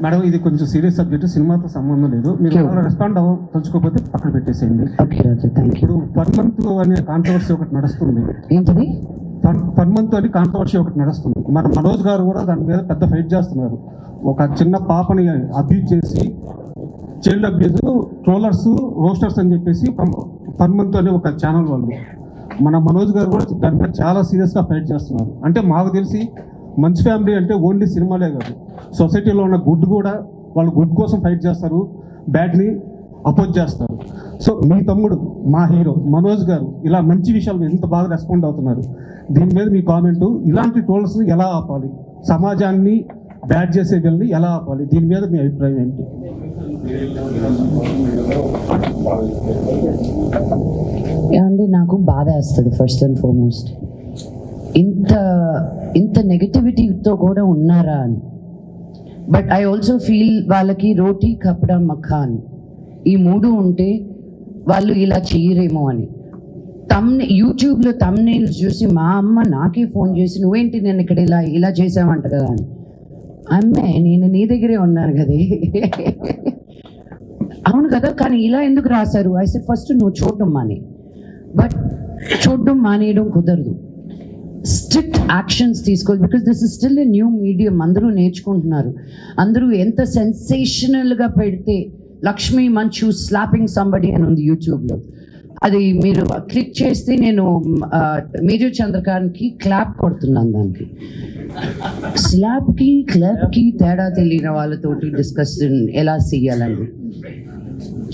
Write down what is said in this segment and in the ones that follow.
Madam ఇది కొంచెం serious subject, సినిమాతో సంబంధం లేదు. మీరు రెస్పాండ్ తలుచుకోకపోతే పక్కన పెట్టేసేయండి. ఇప్పుడు 1 month అనే కాంట్రవర్సీ ఒకటి నడుస్తుంది. ఏంటిది 1 month అని కాంట్రవర్సీ ఒకటి నడుస్తుంది. మన మనోజ్ గారు కూడా దాని మీద పెద్ద ఫైట్ చేస్తున్నారు. ఒక చిన్న పాపని అబ్యూజ్ చేసి చైల్డ్ అబ్యూజ్ ట్రోలర్స్ రోస్టర్స్ అని చెప్పేసి 1 month అనే ఒక ఛానల్ వాళ్ళు, మన మనోజ్ గారు కూడా దాని మీద చాలా సీరియస్గా ఫైట్ చేస్తున్నారు. అంటే మాకు తెలిసి మంచి ఫ్యామిలీ అంటే ఓన్లీ సినిమాలే కాదు, సొసైటీలో ఉన్న గుడ్ కూడా, వాళ్ళు గుడ్ కోసం ఫైట్ చేస్తారు, బ్యాడ్ని అపోజ్ చేస్తారు. సో మీ తమ్ముడు మా హీరో మనోజ్ గారు ఇలా మంచి విషయాలు ఎంత బాగా రెస్పాండ్ అవుతున్నారు, దీని మీద మీ కామెంటు, ఇలాంటి ట్రోల్స్ని ఎలా ఆపాలి, సమాజాన్ని బ్యాడ్ చేసే వెళ్ళి ఎలా ఆపాలి, దీని మీద మీ అభిప్రాయం ఏంటి? ఏమండి, నాకు బాధ వేస్తుంది ఫస్ట్ అండ్ ఫార్మోస్ట్. ఇంత నెగటివిటీతో కూడా ఉన్నారా అని. బట్ ఐ ఆల్సో ఫీల్ వాళ్ళకి రోటీ కపడా మఖాన్ ఈ 3 ఉంటే వాళ్ళు ఇలా చేయరేమో అని. యూట్యూబ్లో తమ్నెయిల్స్ చూసి మా అమ్మ నాకే ఫోన్ చేసి నువ్వేంటి నేను ఇక్కడ ఇలా చేసావంట కదా అని. అమ్మే నేను నీ దగ్గరే ఉన్నాను కదే. అవును కదా, కానీ ఇలా ఎందుకు రాశారు? ఐ సెడ్ ఫస్ట్ నువ్వు చూడడం మానే. బట్ చూడడం మానేయడం కుదరదు, స్ట్రిక్ట్ యాక్షన్స్ తీసుకోవాలి. Because this is still a new medium. అందరూ నేర్చుకుంటున్నారు. అందరూ ఎంత సెన్సేషనల్గా పెడితే లక్ష్మీ మంచు స్లాపింగ్ సంబడి అని ఉంది యూట్యూబ్లో, అది మీరు క్లిక్ చేస్తే నేను మేజర్ చంద్రకాంత్కి క్లాప్ కొడుతున్నాను. దానికి స్లాప్కి క్లాప్కి తేడా తెలియని వాళ్ళతోటి డిస్కషన్ ఎలా చేయాలండి.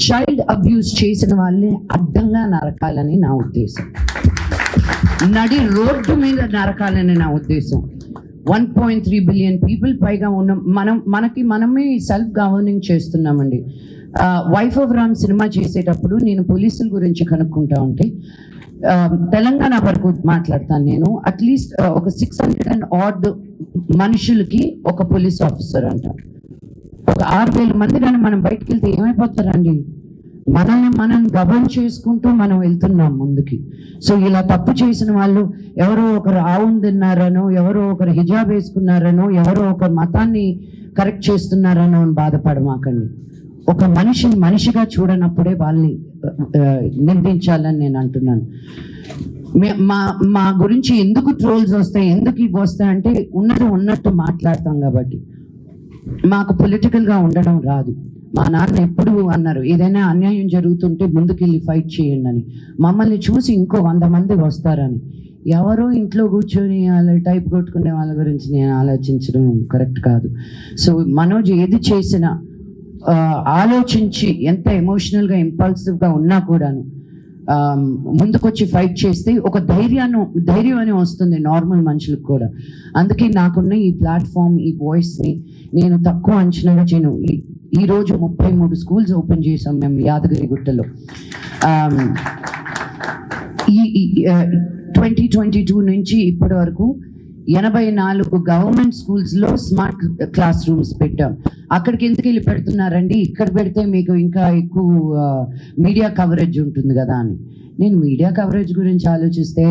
చైల్డ్ అబ్యూస్ చేసిన వాళ్ళని అడ్డంగా నరకాలని నా ఉద్దేశం, నడి రోడ్డు మీద నరకాలని నా ఉద్దేశం. 1.3 బిలియన్ పీపుల్ పైగా ఉన్న మనమే సెల్ఫ్ గవర్నింగ్ చేస్తున్నామండి. వైఫ్ ఆఫ్ రామ్ సినిమా చేసేటప్పుడు నేను పోలీసుల గురించి కనుక్కుంటా ఉంటే, తెలంగాణ వరకు మాట్లాడతాను నేను, అట్లీస్ట్ ఒక 600 and odd మనుషులకి ఒక పోలీస్ ఆఫీసర్ అంటారు. ఒక 6,000 మంది కానీ మనం బయటకు వెళ్తే ఏమైపోతారండి? మనం గవర్న్ చేసుకుంటూ మనం వెళ్తున్నాం ముందుకి. సో ఇలా తప్పు చేసిన వాళ్ళు ఎవరో ఒకరు ఆవును తిన్నారనో, ఎవరో ఒకరు హిజాబ్ వేసుకున్నారనో, ఎవరో ఒకరు మతాన్ని కరెక్ట్ చేస్తున్నారనో అని బాధపడమాకండి. ఒక మనిషిగా చూడనప్పుడే వాళ్ళని నిందించాలని నేను అంటున్నాను. మా గురించి ఎందుకు ట్రోల్స్ వస్తాయి, ఎందుకు ఇవి వస్తాయి అంటే ఉన్నట్టు మాట్లాడతాం కాబట్టి. మాకు పొలిటికల్గా ఉండడం రాదు. మా నాన్న ఎప్పుడు అన్నారు, ఏదైనా అన్యాయం జరుగుతుంటే ముందుకెళ్ళి ఫైట్ చేయండి అని. మమ్మల్ని చూసి ఇంకో 100 మంది వస్తారని. ఎవరో ఇంట్లో కూర్చొని వాళ్ళ టైప్ కొట్టుకునే వాళ్ళ గురించి నేను ఆలోచించడం కరెక్ట్ కాదు. సో మనోజ్ ఏది చేసినా ఆలోచించి, ఎంత ఎమోషనల్గా ఇంపల్సివ్గా ఉన్నా కూడాను ముందుకొచ్చి ఫైట్ చేస్తే ఒక ధైర్యం అని వస్తుంది నార్మల్ మనుషులకు కూడా. అందుకే నాకున్న ఈ ప్లాట్ఫామ్, ఈ వాయిస్ని నేను తక్కువ అంచనాగా చేయను. ఈరోజు 33 స్కూల్స్ ఓపెన్ చేసాం మేము యాదగిరిగుట్టలో. 2022 నుంచి ఇప్పటి వరకు 84 గవర్నమెంట్ స్కూల్స్లో స్మార్ట్ క్లాస్ రూమ్స్ పెట్టాం. అక్కడికి ఎందుకు వెళ్ళి పెడుతున్నారండి, ఇక్కడ పెడితే మీకు ఇంకా ఎక్కువ మీడియా కవరేజ్ ఉంటుంది కదా అని. నేను మీడియా కవరేజ్ గురించి ఆలోచిస్తే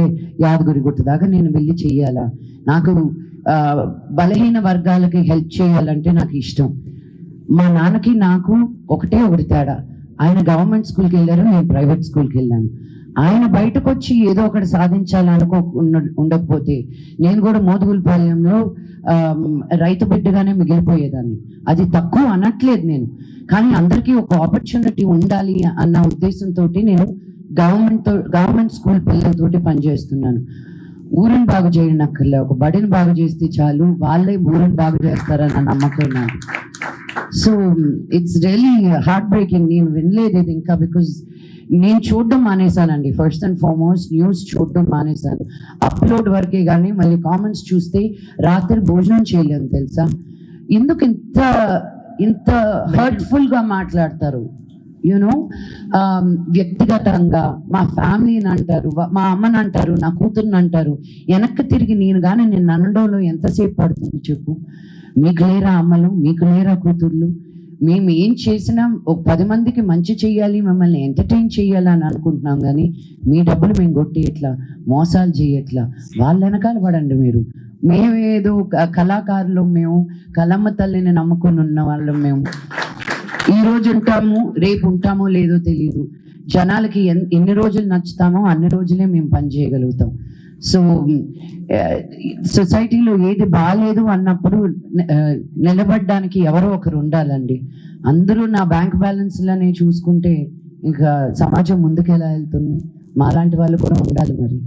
యాదగిరిగుట్ట దాకా నేను వెళ్ళి చెయ్యాలా? నాకు బలహీన వర్గాలకి హెల్ప్ చేయాలంటే నాకు ఇష్టం. మా నాన్నకి నాకు ఒకటి తేడా, ఆయన గవర్నమెంట్ స్కూల్కి వెళ్ళారు, నేను ప్రైవేట్ స్కూల్కి వెళ్ళాను. ఆయన బయటకు వచ్చి ఏదో ఒకటి ఉండకపోతే నేను కూడా మోదుగులపాలెంలో రైతు బిడ్డగానే మిగిలిపోయేదాన్ని. అది తక్కువ అనట్లేదు నేను, కానీ అందరికీ ఒక ఆపర్చునిటీ ఉండాలి అన్న ఉద్దేశంతో నేను గవర్నమెంట్ స్కూల్ పిల్లలతోటి పనిచేస్తున్నాను. ఊరిని బాగు చేయనక్కర్లే, ఒక బడిని బాగు చేస్తే చాలు, వాళ్ళే ఊరిని బాగు చేస్తారన్న నమ్మకం నాకు. So it's really heart breaking. నేను వినలేదు ఇది ఇంకా, బికాజ్ నేను చూడడం మానేశానండి. ఫస్ట్ అండ్ ఫార్మోస్ట్ న్యూస్ చూడడం మానేశాను. అప్లోడ్ వరకే కానీ మళ్ళీ కామెంట్స్ చూస్తే రాత్రి భోజనం చేయలేము తెలుసా. ఎందుకు ఇంత హర్ట్ఫుల్గా మాట్లాడతారు? యూనో, వ్యక్తిగతంగా మా ఫ్యామిలీని అంటారు, మా అమ్మని అంటారు, నా కూతుర్ని అంటారు. వెనక్కి తిరిగి నేను అనడంలో ఎంతసేపు పడుతుంది చెప్పు? మీకు లేరా అమ్మలు, మీకు లేరా కూతుర్లు? మేము ఏం చేసినా ఒక 10 మందికి మంచి చేయాలి, మిమ్మల్ని ఎంటర్టైన్ చేయాలి అని అనుకుంటున్నాం, కానీ మీ డబ్బులు మేము కొట్టేయట్లా, మోసాలు చేయట్లా. వాళ్ళ వెనకాల పడండి మీరు. మేమేదో కళాకారులు, మేము కళమ్మ తల్లిని నమ్ముకుని ఉన్న వాళ్ళం. మేము ఈ రోజు ఉంటాము, రేపు ఉంటామో లేదో తెలియదు. జనాలకి ఎన్ని రోజులు నచ్చుతామో అన్ని రోజులే మేము పని చేయగలుగుతాం. సో సొసైటీలో ఏది బాగాలేదు అన్నప్పుడు నిలబడడానికి ఎవరో ఒకరు ఉండాలండి. అందరూ నా బ్యాంక్ బ్యాలెన్స్లనే చూసుకుంటే ఇంకా సమాజం ముందుకు ఎలా వెళ్తుంది? మాలాంటి వాళ్ళు కూడా ఉండాలి మరి.